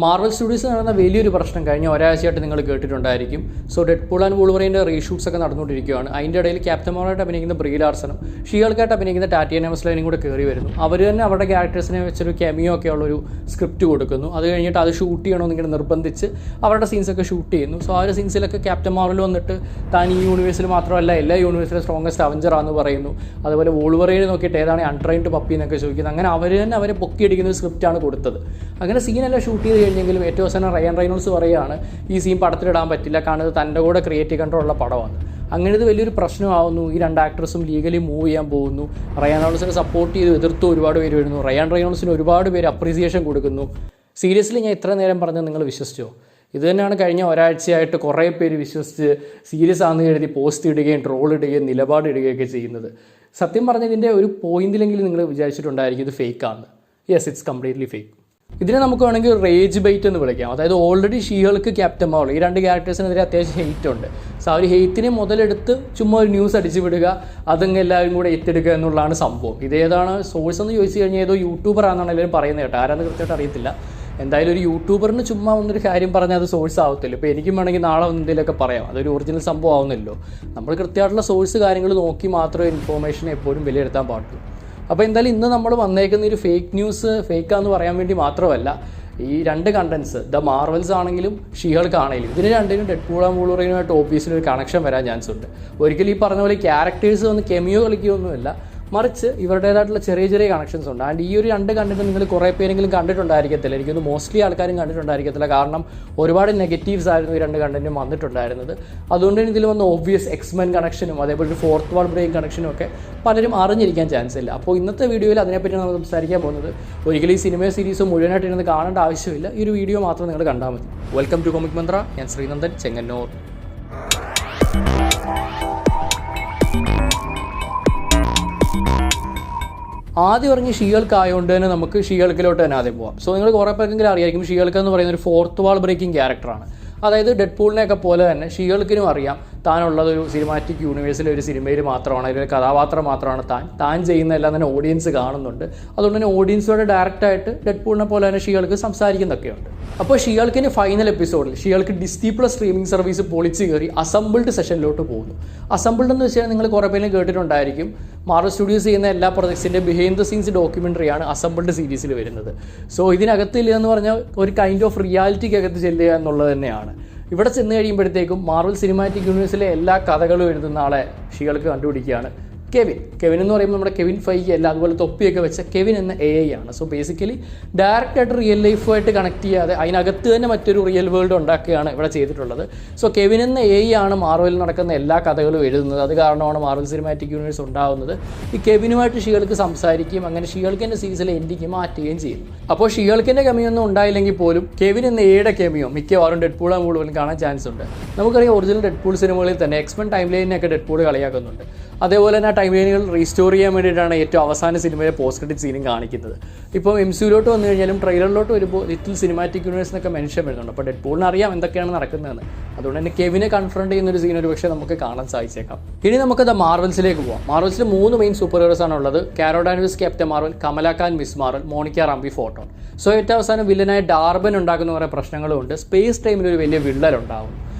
Marvel studios നടന്ന വലിയൊരു പ്രശ്നം കഴിഞ്ഞ ഒരാഴ്ചയായിട്ട് നിങ്ങൾ കേട്ടിട്ടുണ്ടായിരിക്കും. സോ ഡെഡ്പൂൾ ആൻഡ് വൂൾവറീൻ്റെ റീഷൂട്ട്സ് ഒക്കെ നടന്നുകൊണ്ടിരിക്കുകയാണ്. അതിൻ്റെ ഇടയിൽ ക്യാപ്റ്റൻ മാർവലായിട്ട് അഭിനയിക്കുന്ന ബ്രീ ലാർസണും ഷീഹൾക്കായിട്ട് അഭിനയിക്കുന്ന ടാറ്റിയ മെസ്ലൈനും കൂടെ കയറി വരുന്നു. അവർ തന്നെ അവരുടെ ക്യാരക്ടേഴ്സിനെ വെച്ചൊരു കെമിയോ ഒക്കെ ഉള്ളൊരു സ്ക്രിപ്റ്റ് കൊടുക്കുന്നു. അത് കഴിഞ്ഞിട്ട് അത് ഷൂട്ട് ചെയ്യണമെന്ന് ഇങ്ങനെ നിർബന്ധിച്ച് അവരുടെ സീൻസൊക്കെ ഷൂട്ട് ചെയ്യുന്നു. സോ ആ ഒരു സീൻസിലൊക്കെ ക്യാപ്റ്റൻ മാർവൽ വന്നിട്ട് താൻ ഈ യൂണിവേഴ്സിൽ മാത്രമല്ല എല്ലാ യൂണിവേഴ്സിലെ സ്ട്രോങ്ങസ്റ്റ് അവഞ്ചറാണെന്ന് പറയുന്നു. അതുപോലെ വൂൾവറീനെ നോക്കിയിട്ട് ഏതാണ് അൺട്രൈൻഡ് പപ്പി എന്നൊക്കെ ചോദിക്കുന്നത്. അങ്ങനെ അവർ തന്നെ അവരെ പൊക്കിയടിക്കുന്ന ഒരു സ്ക്രിപ്റ്റാണ് കൊടുത്തത്. അങ്ങനെ സീനെല്ലാം ഷൂട്ട് ചെയ്ത് കഴിഞ്ഞെങ്കിലും ഏറ്റവും അവസാനം റയൻ റെയ്നോൾഡ്സ് പറയുകയാണ് ഈ സീൻ പടത്തിലിടാൻ പറ്റില്ല, കാരണം ഇത് തൻ്റെ കൂടെ ക്രിയേറ്റീവ് കൺട്രോളുള്ള പടമാണ്. അങ്ങനെ ഇത് വലിയൊരു പ്രശ്നമാവുന്നു. ഈ രണ്ട് ആക്ട്രസും ലീഗലി മൂവ് ചെയ്യാൻ പോകുന്നു. റയൻ റെയ്നോൾഡ്സിനെ സപ്പോർട്ട് ചെയ്ത് എതിർത്ത് ഒരുപാട് പേര് വരുന്നു. റയൻ റെയ്നോൾഡ്സിന് ഒരുപാട് പേര് അപ്രീസിയേഷൻ കൊടുക്കുന്നു. സീരിയസ്ലി ഞാൻ ഇത്ര നേരം പറഞ്ഞത് നിങ്ങൾ വിശ്വസിച്ചോ? ഇത് തന്നെയാണ് കഴിഞ്ഞ ഒരാഴ്ചയായിട്ട് കുറേ പേര് വിശ്വസിച്ച് സീരിയസ് ആണെന്ന് എഴുതി പോസ്റ്റ് ഇടുകയും ട്രോൾ ഇടുകയും നിലപാടിടുകയൊക്കെ ചെയ്യുന്നത്. സത്യം പറഞ്ഞതിൻ്റെ ഒരു പോയിന്റിലെങ്കിലും നിങ്ങൾ വിചാരിച്ചിട്ടുണ്ടായിരിക്കും ഇത് ഫേക്കാണ്. Yes, it's completely fake. ഇതിനെ നമുക്ക് വേണമെങ്കിൽ റേജ് ബൈറ്റ് എന്ന് വിളിക്കാം. അതായത് ഓൾറെഡി ഷീഹൾക്ക് ക്യാപ്റ്റൻ മാർവൽ ഈ രണ്ട് ക്യാരക്ടേഴ്സിനെതിരെ അത്യാവശ്യം ഹെയ്റ്റ് ഉണ്ട്. സോ ആ ഒരു ഹെയ്റ്റിനെ മുതലെടുത്ത് ചുമ്മാ ഒരു ന്യൂസ് അടിച്ചു വിടുക, അതങ്ങ് എല്ലാവരും കൂടെ ഏറ്റെടുക്കുക എന്നുള്ളതാണ് സംഭവം. ഇതേതാണ് സോഴ്സ് എന്ന് ചോദിച്ചു കഴിഞ്ഞാൽ ഏതോ യൂട്യൂബർ ആണെന്നാണ് എല്ലാവരും പറയുന്നത് കേട്ടോ. ആരാന്ന് കൃത്യമായിട്ട് അറിയത്തില്ല. എന്തായാലും ഒരു യൂട്യൂബറിന് ചുമ്മാ ഒന്നൊരു കാര്യം പറഞ്ഞാൽ അത് സോഴ്സ് ആവത്തില്ല. ഇപ്പോൾ എനിക്കും വേണമെങ്കിൽ നാളെ എന്തെങ്കിലുമൊക്കെ പറയാം, അതൊരു ഒറിജിനൽ സംഭവം ആവുന്നില്ലോ. നമ്മൾ കൃത്യമായിട്ടുള്ള സോഴ്സ് കാര്യങ്ങൾ നോക്കി മാത്രമേ ഇൻഫോർമേഷൻ എപ്പോഴും വിലയിരുത്താൻ പാടുള്ളൂ. അപ്പോൾ എന്തായാലും ഇന്ന് നമ്മൾ വന്നേക്കുന്ന ഒരു ഫേക്ക് ന്യൂസ് ഫേക്കാന്ന് പറയാൻ വേണ്ടി മാത്രമല്ല, ഈ രണ്ട് കണ്ടൻസ് ദ മാർവൽസ് ആണെങ്കിലും ഷീഹൾക്ക് ആണെങ്കിലും ഇതിന് രണ്ടിനും ഡെഡ്പൂൾ ആൻഡ് വൂൾവറീനുമായിട്ട് ഓഫീസിൽ ഒരു കണക്ഷൻ വരാൻ ചാൻസ് ഉണ്ട്. ഒരിക്കലും ഈ പറഞ്ഞ പോലെ ക്യാരക്ടേഴ്സ് വന്ന് കെമിയോ കളിക്കുകയൊന്നുമില്ല, മറിച്ച് ഇവരുടേതായിട്ടുള്ള ചെറിയ ചെറിയ കണക്ഷൻസ് ഉണ്ട്. ആൻഡ് ഈ ഒരു രണ്ട് കണ്ടിട്ട് നിങ്ങൾ കുറേ പേരെങ്കിലും കണ്ടിട്ടുണ്ടായിരിക്കത്തില്ല. എനിക്കൊന്ന് മോസ്റ്റ്ലി ആൾക്കാരും കണ്ടിട്ടുണ്ടായിരിക്കത്തില്ല, കാരണം ഒരുപാട് നെഗറ്റീവ്സ് ആയിരുന്നു ഈ രണ്ട് കണ്ടന്റും വന്നിട്ടുണ്ടായിരുന്നത്. അതുകൊണ്ട് തന്നെ ഇതിൽ വന്ന ഓബ്വിയസ് എക്സ്മെൻ കണക്ഷനും അതേപോലെ ഒരു ഫോർത്ത് വാൾ ബ്രേക്ക് കണക്ഷനും ഒക്കെ പലരും അറിഞ്ഞിരിക്കാൻ ചാൻസ് ഇല്ല. അപ്പോൾ ഇന്നത്തെ വീഡിയോയിൽ അതിനെപ്പറ്റി നമ്മൾ സംസാരിക്കാൻ പോകുന്നത്. ഒരിക്കലും ഈ സിനിമ സീരീസ് മുഴുവനായിട്ട് ഇരുന്ന് കാണേണ്ട ആവശ്യമില്ല, ഈ ഒരു വീഡിയോ മാത്രം നിങ്ങൾ കണ്ടാൽ മതി. വെൽക്കം ടു കോമിക് മന്ത്ര. ഞാൻ ശ്രീനന്ദൻ, ചെങ്ങന്നൂർ. ആദ്യം ഇറങ്ങി ഷീഹൾക്ക് ആയതുകൊണ്ട് തന്നെ നമുക്ക് ഷീഹൾക്കിലോട്ട് തന്നെ ആദ്യം പോകാം. സോ നിങ്ങൾ കുറേ പേർക്കെങ്കിലും അറിയായിരിക്കും ഷീഹൾക്ക് എന്ന് പറയുന്ന ഒരു ഫോർത്ത് വാൾ ബ്രേക്കിംഗ് ക്യാരക്ടറാണ്. അതായത് ഡെഡ്പൂളിനെയൊക്കെ പോലെ തന്നെ ഷീഹൾക്കിനും അറിയാം താനുള്ളത് ഒരു സിനിമാറ്റിക് യൂണിവേഴ്സിലെ ഒരു സിനിമയിൽ മാത്രമാണ്, അതിലൊരു കഥാപാത്രം മാത്രമാണ് താൻ ചെയ്യുന്ന എല്ലാം തന്നെ ഓഡിയൻസ് കാണുന്നുണ്ട്. അതുകൊണ്ട് തന്നെ ഓഡിയൻസോട് ഡയറക്റ്റായിട്ട് ഡെഡ്പൂളിനെ പോലെ തന്നെ ഷീഹൾക്ക് സംസാരിക്കുന്നൊക്കെയുണ്ട്. അപ്പോൾ ഷീഹൾക്കിൻ്റെ ഫൈനൽ എപ്പിസോഡിൽ ഷീഹൾക്ക് ഡിസ്നി പ്ലസ് സ്ട്രീമിംഗ് സർവീസ് പൊളിച്ച് കയറി അസംബിൾഡ് സെഷനിലോട്ട് പോകുന്നു. അസംബിൾഡ് എന്ന് വെച്ചാൽ നിങ്ങൾ കുറേ പേരും കേട്ടിട്ടുണ്ടായിരിക്കും. മാർവൽ സ്റ്റുഡിയോസ് ചെയ്യുന്ന എല്ലാ പ്രൊജക്ട്സിൻ്റെ ബിഹൈൻഡ് ദ സീൻസ് ഡോക്യുമെൻ്ററിയാണ് അസംബിൾഡ് സീരീസിൽ വരുന്നത്. സോ ഇതിനകത്തില്ല എന്ന് പറഞ്ഞാൽ ഒരു കൈൻഡ് ഓഫ് റിയാലിറ്റിക്കകത്ത് ചെല്ലുക എന്നുള്ളത് തന്നെയാണ്. ഇവിടെ ചെന്ന് കഴിയുമ്പോഴത്തേക്കും മാർവൽ സിനിമാറ്റിക് യൂണിവേഴ്സിലെ എല്ലാ കഥകളും എഴുതുന്ന ആളെ ഷീഹൾക്ക് കണ്ടുപിടിക്കുകയാണ്. കെവിൻ എന്ന് പറയുമ്പോൾ നമ്മുടെ കെവിൻ ഫൈഗി അല്ല, അതുപോലെ തൊപ്പിയൊക്കെ വെച്ച കെവിൻ എന്ന AI ആണ്. സോ ബേസിക്കലി ഡയറക്റ്റായിട്ട് റിയൽ ലൈഫുമായിട്ട് കണക്ട് ചെയ്യാതെ അതിനകത്ത് തന്നെ മറ്റൊരു റിയൽ വേൾഡ് ഉണ്ടാക്കുകയാണ് ഇവിടെ ചെയ്തിട്ടുള്ളത്. സോ കെവിൻ എന്ന AI ആണ് മാർവലിൽ നടക്കുന്ന എല്ലാ കഥകളും എഴുതുന്നത്. അത് കാരണമാണ് മാർവൽ സിനിമാറ്റിക് യൂണിവേഴ്സ് ഉണ്ടാകുന്നത്. ഈ കെവിനുമായിട്ട് ഷീഹൾക്ക് സംസാരിക്കുകയും അങ്ങനെ ഷീഹൾക്കിൻ്റെ സീരീസിലെ എൻഡിങ് മാറ്റുകയും ചെയ്യും. അപ്പോൾ ഷീഹൾക്കിൻ്റെ കെമിയൊന്നും ഉണ്ടായില്ലെങ്കിൽ പോലും കെവിൻ എന്ന AIയുടെ കെമിയോ മിക്കവാറും ഡെഡ്പൂൾ ആൻഡ് വൂൾവറീൻ കാണാൻ ചാൻസ് ഉണ്ട്. നമുക്കറിയാം ഒറിജിനൽ ഡെഡ്പൂൾ സിനിമകളിൽ തന്നെ എക്സ്മെൻ ടൈം ലൈനിനൊക്കെ ഡെഡ്പൂൾ കളിയാക്കുന്നുണ്ട്. അതേപോലെ തന്നെ ആ ടൈം ലൈനുകൾ റീസ്റ്റോർ ചെയ്യാൻ വേണ്ടിയിട്ടാണ് ഏറ്റവും അവസാന സിനിമയിലെ പോസ്റ്റ് ക്രെഡിറ്റ് സീനും കാണിക്കുന്നത്. ഇപ്പോൾ MCUലോട്ട് വന്നു കഴിഞ്ഞാലും ട്രെയിലറിലോട്ട് വരുമ്പോൾ ലിറ്റിൽ സിനിമാറ്റിക് യൂണിവേഴ്സ് എന്നൊക്കെ മെൻഷൻ വരുന്നുണ്ട്. അപ്പോൾ ഡെഡ്പൂളിന് അറിയാം എന്തൊക്കെയാണ് നടക്കുന്നതെന്ന്. അതുകൊണ്ട് തന്നെ കെവിനെ കൺഫ്രണ്ട് ചെയ്യുന്ന ഒരു സീൻ ഒരു പക്ഷേ നമുക്ക് കാണാൻ സാധിച്ചേക്കാം. ഇനി നമുക്ക് മാർവൽസിലേക്ക് പോകാം. മാർവൽസിൽ 3 മെയിൻ സൂപ്പർ ഹീറോസ് ആണുള്ളത്. Carol Danvers Captain Marvel, Kamala Khan Ms Marvel, Monica Rambeau Photon. So ഏറ്റവും അവസാനം വില്ലനായ ഡാർബൻ ഉണ്ടാക്കുന്ന കുറേ പ്രശ്നങ്ങളുമുണ്ട്. സ്പേസ് ടൈമിൽ ഒരു വലിയ വിള്ളലുണ്ടാവും.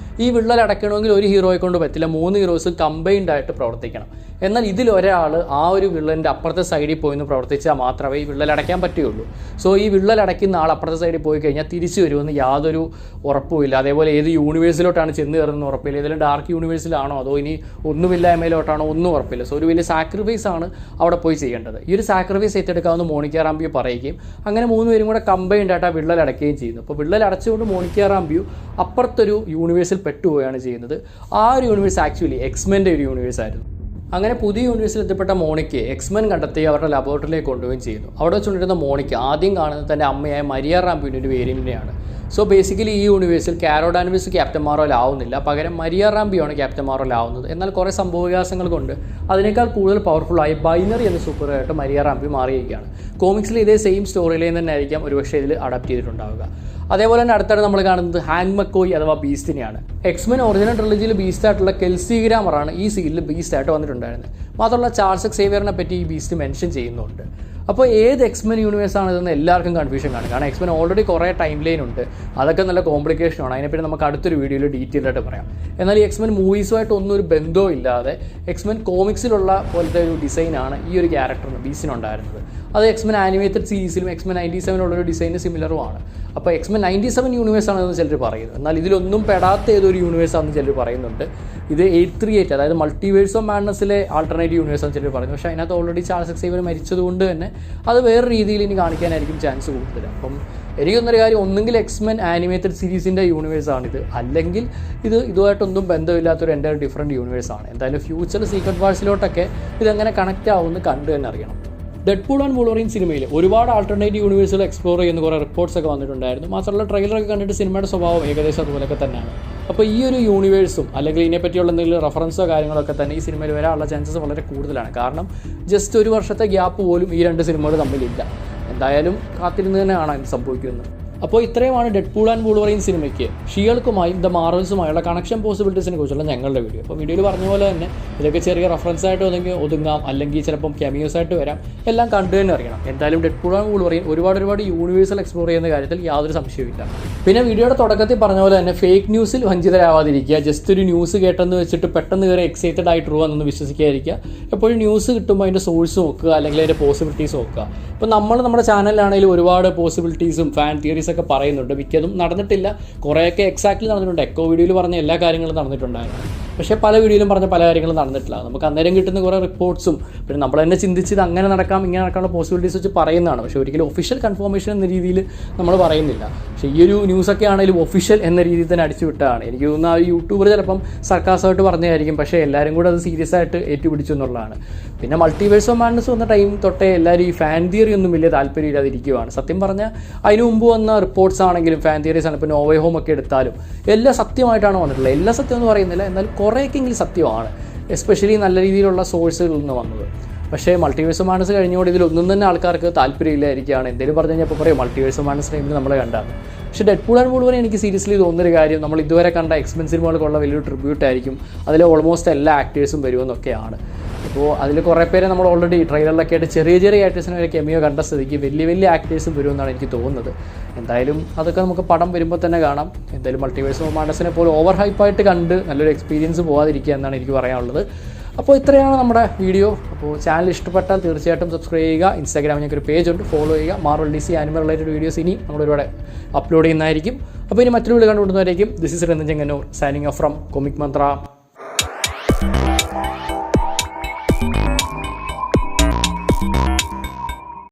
ഈ വിള്ളൽ അടയ്ക്കണമെങ്കിൽ ഒരു ഹീറോയെ കൊണ്ട് പറ്റില്ല, 3 ഹീറോസും കമ്പൈൻഡ് ആയിട്ട് പ്രവർത്തിക്കണം. എന്നാൽ ഇതിലൊരാൾ ആ ഒരു വിള്ളലിൻ്റെ അപ്പുറത്തെ സൈഡിൽ പോയി പ്രവർത്തിച്ചാൽ മാത്രമേ ഈ വിള്ളൽ അടയ്ക്കാൻ പറ്റുകയുള്ളൂ. സോ ഈ വിള്ളൽ അടയ്ക്കുന്ന ആൾ അപ്പുറത്തെ സൈഡിൽ പോയി കഴിഞ്ഞാൽ തിരിച്ചു വരുമെന്ന് യാതൊരു ഉറപ്പുമില്ല. അതേപോലെ ഏത് യൂണിവേഴ്സിലോട്ടാണ് ചെന്ന് കയറുന്ന ഉറപ്പില്ല. ഏതെങ്കിലും ഡാർക്ക് യൂണിവേഴ്സിലാണോ അതോ ഇനി ഒന്നുമില്ലായ്മയിലോട്ടാണോ ഒന്നും ഉറപ്പില്ല. സോ ഒരു വലിയ സാക്രിഫൈസ് ആണ് അവിടെ പോയി ചെയ്യേണ്ടത്. ഈ ഒരു സാക്രിഫൈസ് ഏറ്റെടുക്കാമെന്ന് മോണിക്ക റാംബിയോ പറയുകയും അങ്ങനെ 3 പേരും കൂടെ കമ്പൈൻഡ് ആയിട്ട് ആ വിള്ളൽ അടയ്ക്കുകയും ചെയ്യുന്നു. അപ്പോൾ വിള്ളൽ അടച്ചുകൊണ്ട് മോണിക്ക റാംബിയോ അപ്പുറത്തൊരു യൂണിവേഴ്സിൽ പെട്ടുപോവുകയാണ് ചെയ്യുന്നത്. ആ ഒരു യൂണിവേഴ്സ് ആക്ച്വലി എക്സ്മെൻ്റെ ഒരു യൂണിവേഴ്സ് ആയിരുന്നു. അങ്ങനെ പുതിയ യൂണിവേഴ്സിൽ എത്തിപ്പെട്ട മോണിക്ക് എക്സ്മെൻ കണ്ടെത്തി അവരുടെ ലബോറട്ടറിയിലേക്ക് കൊണ്ടുപോവുകയും ചെയ്യുന്നു. അവിടെ വെച്ചുകൊണ്ടിരുന്ന മോണിക്ക് ആദ്യം കാണുന്നത് തൻ്റെ അമ്മയായ മരിയ റാംബിയുടെ ഒരു വേരിയൻറ്റിനെയാണ്. സോ ബേസിക്കലി ഈ യൂണിവേഴ്സിൽ കാരോ ഡാൻവേഴ്സ് ക്യാപ്റ്റൻ മാർവൽ ആവുന്നില്ല, പകരം മരിയ റാംബിയാണ് ക്യാപ്റ്റൻ മാർവൽ ആവുന്നത്. എന്നാൽ കുറേ സംഭവവികാസങ്ങൾ കൊണ്ട് അതിനേക്കാൾ കൂടുതൽ പവർഫുള്ളായി ബൈനറി എന്ന സൂപ്പർ ഹീറോ ആയിട്ട് മരിയ റാംബി മാറിയിരിക്കുകയാണ്. കോമിക്സിൽ ഇതേ സെയിം സ്റ്റോറി ലൈൻ തന്നെ ആയിരിക്കാം ഒരുപക്ഷെ ഇതിൽ അഡാപ്റ്റ് ചെയ്തിട്ടുണ്ടാവുക. അതേപോലെ തന്നെ അടുത്താണ് നമ്മൾ കാണുന്നത് ഹാങ് മക്കോയ് അഥവാ ബീസ്റ്റിനെയാണ്. എക്സ്മെൻ ഒറിജിനൽ ട്രിലജിയിൽ ബീസ്റ്റായിട്ടുള്ള കെൽസി ഗ്രാമറാണ് ഈ സീനിൽ ബീസ്റ്റായിട്ട് വന്നിട്ടുണ്ടായിരുന്നത്. മാത്രമല്ല ചാൾസ് സേവിയറിനെ പറ്റി ഈ ബീസ്റ്റ് മെൻഷൻ ചെയ്യുന്നുണ്ട്. അപ്പോൾ ഏത് എക്സ്മെൻ യൂണിവേഴ്സ് ആണിതെന്ന് എല്ലാവർക്കും കൺഫ്യൂഷൻ കാണും. കാരണം എക്സ്മെൻ ഓൾറെഡി കുറേ ടൈം ലൈൻ ഉണ്ട്, അതൊക്കെ നല്ല കോംപ്ലിക്കേഷനാണ്. അതിനെപ്പറ്റി നമുക്ക് അടുത്തൊരു വീഡിയോയിൽ ഡീറ്റെയിൽ ആയിട്ട് പറയാം. എന്നാൽ ഈ എക്സ്മെൻ മൂവീസുമായിട്ട് ഒന്നും ഒരു ബന്ധവും ഇല്ലാതെ എക്സ്മെൻ കോമിക്സിലുള്ള പോലത്തെ ഒരു ഡിസൈനാണ് ഈ ഒരു ക്യാരക്ടറിന് ബീസിനുണ്ടായിരുന്നത്. അത് എക്സ്മെൻ ആനിമേറ്റഡ് സീരീസിലും എക്സ്മെൻ 97 ഡിസൈന് സിമിലറുമാണ്. അപ്പോൾ എക്സ്മെൻ 97 യൂണിവേഴ്സ് ആണെന്ന് ചിലർ പറയുന്നത്. എന്നാൽ ഇതിലൊന്നും പെടാത്ത ഏതൊരു യൂണിവേഴ്സ് ആണെന്ന് ചിലർ പറയുന്നുണ്ട്. ഇത് 838 അതായത് മൾട്ടിവേഴ്സ് ഓഫ് മാഡ്നസിലെ ആൾട്ടർനേറ്റീവ് യൂണിവേഴ്സ് ആണെന്ന് ചിലർ പറയുന്നത്. പക്ഷേ അതിനകത്ത് ഓൾറെഡി ചാൾസ് എക്സേവിയർ മരിച്ചതുകൊണ്ട് തന്നെ അത് വേറെ രീതിയിൽ ഇനി കാണിക്കാനായിരിക്കും ചാൻസ് കൂടുതൽ. അപ്പം എനിക്കൊന്നൊരു കാര്യം, ഒന്നെങ്കിൽ എക്സ്മെൻ ആനിമേറ്റഡ് സീരീസിൻ്റെ യൂണിവേഴ്സാണിത്, അല്ലെങ്കിൽ ഇതുമായിട്ടൊന്നും ബന്ധമില്ലാത്തൊരു എൻ്റെ ഡിഫറൻറ്റ് യൂണിവേഴ്സാണ്. എന്തായാലും ഫ്യൂച്ചർ സീക്രട്ട് വാഴ്സിലോട്ടൊക്കെ ഇതെങ്ങനെ കണക്റ്റ് ആവുമെന്ന് കണ്ടു തന്നെ അറിയണം. ഡെഡ്പൂൾ ആൻഡ് വൂൾവറിൻ സിനിമയിൽ ഒരുപാട് ആൾട്ടർനേറ്റീവ് യൂണിവേഴ്സുകൾ എക്സ്പ്ലോർ ചെയ്യുന്ന കുറേ റിപ്പോർട്ട്സ് ഒക്കെ വന്നിട്ടുണ്ടായിരുന്നു. മാത്രമല്ല ട്രെയിലറൊക്കെ കണ്ടിട്ട് സിനിമയുടെ സ്വഭാവം ഏകദേശം അതുപോലെയൊക്കെ തന്നെയാണ്. അപ്പോൾ ഈ ഒരു യൂണിവേഴ്സും അല്ലെങ്കിൽ ഇതിനെപ്പറ്റിയുള്ള എന്തെങ്കിലും റെഫറൻസോ കാര്യങ്ങളൊക്കെ തന്നെ ഈ സിനിമയിൽ വരാനുള്ള ചാൻസസ് വളരെ കൂടുതലാണ്. കാരണം ജസ്റ്റ് ഒരു വർഷത്തെ ഗ്യാപ്പ് പോലും ഈ രണ്ട് സിനിമകൾ തമ്മിലില്ല. എന്തായാലും കാത്തിരുന്ന് തന്നെ കാണാൻ സംഭവിക്കുന്നത്. അപ്പോൾ ഇത്രയുമാണ് ഡെഡ്പൂൾ ആൻഡ് വൂൾവറിൻ സിനിമയ്ക്ക് ഷീഹൾക്കുമായും ദ മാർവൽസുമായുള്ള കണക്ഷൻ പോസിബിലിറ്റീസിനെ കുറിച്ചുള്ള ഞങ്ങളുടെ വീഡിയോ. അപ്പോൾ വീഡിയോയിൽ പറഞ്ഞ പോലെ തന്നെ ഇതൊക്കെ ചെറിയ റെഫറൻസ് ആയിട്ട് ഒതുങ്ങാം, അല്ലെങ്കിൽ ചിലപ്പം ക്യാമിയോസ് ആയിട്ട് വരാം. എല്ലാം കണ്ടു തന്നെ അറിയണം. എന്തായാലും ഡെഡ്പൂൾ ആൻഡ് വൂൾവറിൻ ഒരുപാട് യൂണിവേഴ്സൽ എക്സ്പ്ലോർ ചെയ്യുന്ന കാര്യത്തിൽ യാതൊരു സംശയവുമില്ല. പിന്നെ വീഡിയോയുടെ തുടക്കത്തിൽ പറഞ്ഞ പോലെ തന്നെ ഫേക്ക് ന്യൂസിൽ വഞ്ചിതരാവാതിരിക്കുക. ജസ്റ്റ് ഒരു ന്യൂസ് കേട്ടെന്ന് വെച്ചിട്ട് പെട്ടെന്ന് കയറി എക്സൈറ്റഡ് ആയിട്ട് എന്നൊന്ന് വിശ്വസിക്കാതിരിക്കുക. എപ്പോഴും ന്യൂസ് കിട്ടുമ്പോൾ അതിൻ്റെ സോഴ്സ് നോക്കുക, അല്ലെങ്കിൽ അതിൻ്റെ പോസിബിലിറ്റീസ് നോക്കുക. ഇപ്പോൾ നമ്മുടെ ചാനലിലാണെങ്കിലും ഒരുപാട് പോസിബിലിറ്റീസും ഫാൻ തിയറീസ് ഒക്കെ പറയുന്നുണ്ട്. മിക്കതും നടന്നിട്ടില്ല, കുറേയൊക്കെ എക്സാക്ട്ലി നടന്നിട്ടുണ്ട്. എക്കോ വീഡിയോയിൽ പറഞ്ഞ എല്ലാ കാര്യങ്ങളും നടന്നിട്ടുണ്ടായിരുന്നു. പക്ഷേ പല വീഡിയോയിലും പറഞ്ഞ പല കാര്യങ്ങളും നടന്നിട്ടില്ല. നമുക്ക് അന്നേരം കിട്ടുന്ന കുറേ റിപ്പോർട്ട്സും പിന്നെ നമ്മൾ തന്നെ ചിന്തിച്ചത് അങ്ങനെ നടക്കാം ഇങ്ങനെ നടക്കാനുള്ള പോസിബിലിറ്റീസ് വെച്ച് പറയുന്നതാണ്. പക്ഷേ ഒരിക്കലും ഒഫീഷ്യൽ കൺഫർമേഷൻ എന്ന രീതിയിൽ നമ്മൾ പറയുന്നില്ല. പക്ഷേ ഈ ഒരു ന്യൂസൊക്കെ ആണെങ്കിലും ഒഫീഷ്യൽ എന്ന രീതിയിൽ തന്നെ അടിച്ചു വിട്ടതാണ്. എനിക്ക് തോന്നുന്ന ആ ഒരു യൂട്യൂബർ ചിലപ്പം സർക്കാസായിട്ട് പറഞ്ഞതായിരിക്കും, പക്ഷേ എല്ലാവരും കൂടെ അത് സീരിയസ് ആയിട്ട് ഏറ്റുപിടിച്ചു എന്നുള്ളതാണ്. പിന്നെ മൾട്ടിവേഴ്സ് ഓഫ് മാഡ്നസ് വന്ന ടൈം തൊട്ടേ എല്ലാവരും ഈ ഫാൻ തിയറി ഒന്നും വലിയ താല്പര്യമില്ലാതിരിക്കുകയാണ്. സത്യം പറഞ്ഞാൽ അതിന് മുമ്പ് വന്ന റിപ്പോർട്ട്സ് ആണെങ്കിലും ഫാൻ തിയറീസ് ആണ്. ഇപ്പോൾ നോ വേ ഹോം ഒക്കെ എടുത്താലും എല്ലാം സത്യമായിട്ടാണ് വന്നിട്ടുള്ളത്. എല്ലാ സത്യം എന്ന് പറയുന്നില്ല, എന്നാലും കുറേയൊക്കെങ്കിലും സത്യമാണ്, എസ്പെഷ്യലി നല്ല രീതിയിലുള്ള സോഴ്സുകളിൽ നിന്ന് വന്നത്. പക്ഷേ മൾട്ടിവേഴ്സ് ഓഫ് മാഡ്നസ് കഴിഞ്ഞോടെ ഇതിലൊന്നും തന്നെ ആൾക്കാർക്ക് താല്പര്യമില്ലായിരിക്കുകയാണ്. എന്തെങ്കിലും പറഞ്ഞു കഴിഞ്ഞാൽ ഇപ്പോൾ പറയും മൾട്ടിവേഴ്സ് ഓഫ് മാഡ്നസ് ടൈമിൽ നമ്മൾ കണ്ടാണ്. പക്ഷേ ഡെഡ്പൂൾ ആൻഡ് വൂൾവറിൻ എനിക്ക് സീരിയസ്ലി തോന്നുന്നൊരു കാര്യം, നമ്മൾ ഇതുവരെ കണ്ട എക്സ്മെൻ സിനിമകൾക്കുള്ള വലിയൊരു ട്രിബ്യൂട്ട് ആയിരിക്കും. അതിൽ ഓൾമോസ്റ്റ് എല്ലാ ആക്ടേഴ്സും വരുമെന്നൊക്കെയാണ്. അപ്പോൾ അതിൽ കുറേ പേരെ നമ്മൾ ഓൾറെഡി ട്രെയിലറിലൊക്കെ ആയിട്ട് ചെറിയ ആക്ടേഴ്സിനെ വരെ കെമിയോ കണ്ട സ്ഥിതിക്ക് വലിയ ആക്ടേഴ്സും വരുമെന്നാണ് എനിക്ക് തോന്നുന്നത്. എന്തായാലും അതൊക്കെ നമുക്ക് പടം വരുമ്പോൾ തന്നെ കാണാം. എന്തായാലും മൾട്ടിവേഴ്സ് ഓഫ് മാഡ്നസിനെ പോലെ ഓവർ ഹൈപ്പായിട്ട് കണ്ട് നല്ലൊരു എക്സ്പീരിയൻസ് പോകാതിരിക്കുക എന്നാണ് എനിക്ക് പറയാനുള്ളത്. അപ്പോൾ ഇത്രയാണ് നമ്മുടെ വീഡിയോ. അപ്പോൾ ചാനൽ ഇഷ്ടപ്പെട്ടാൽ തീർച്ചയായിട്ടും സബ്സ്ക്രൈബ് ചെയ്യുക. ഇൻസ്റ്റാഗ്രാമിൽ ഞങ്ങൾക്കൊരു പേജ് ഉണ്ട്, ഫോളോ ചെയ്യുക. Marvel DC animal related videos ഇനി നമ്മൾ ഒരുപാട് അപ്ലോഡ് ചെയ്യുന്നതായിരിക്കും. അപ്പോൾ ഇനി മറ്റൊരു വീഡിയോ കണ്ടുകൊണ്ടുവന്നതായിരിക്കും. This is Ranjan Chengannur signing off from Comic Mantra.